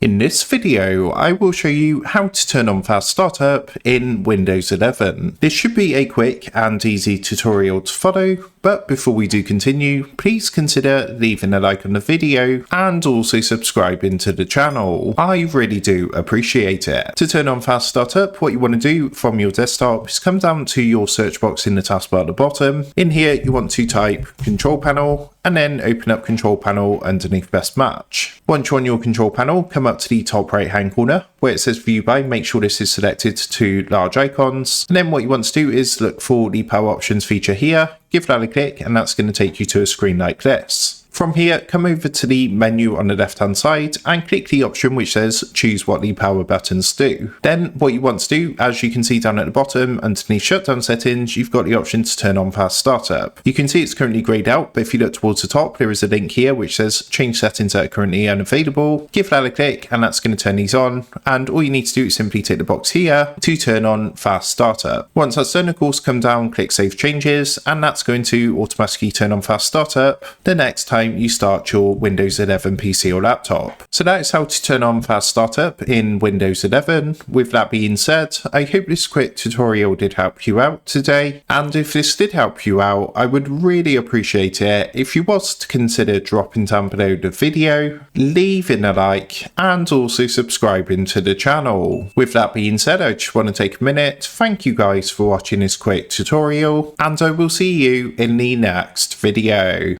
In this video, I will show you how to turn on fast startup in Windows 11. This should be a quick and easy tutorial to follow, but before we do continue, please consider leaving a like on the video and also subscribing to the channel. I really do appreciate it. To turn on fast startup, what you want to do from your desktop is come down to your search box in the taskbar at the bottom. In here, you want to type Control Panel and then open up Control Panel underneath Best Match. Once you're on your Control Panel, come up to the top right hand corner where it says View By. Make sure this is selected to large icons, and then what you want to do is look for the Power Options feature here, give that a click, and that's going to take you to a screen like this. From here, come over to the menu on the left hand side and click the option which says choose what the power buttons do. Then what you want to do, as you can see down at the bottom underneath shutdown settings, you've got the option to turn on fast startup. You can see it's currently grayed out, but if you look towards the top, there is a link here which says change settings that are currently unavailable. Give that a click and that's going to turn these on, and all you need to do is simply tick the box here to turn on fast startup. Once that's done, of course, come down, click save changes, and that's going to automatically turn on fast startup the next time you start your Windows 11 PC or laptop. So that is how to turn on fast startup in Windows 11. With that being said, I hope this quick tutorial did help you out today, and if this did help you out, I would really appreciate it if you was to consider dropping down below the video, leaving a like, and also subscribing to the channel. With that being said, I just want to take a minute, thank you guys for watching this quick tutorial, and I will see you in the next video.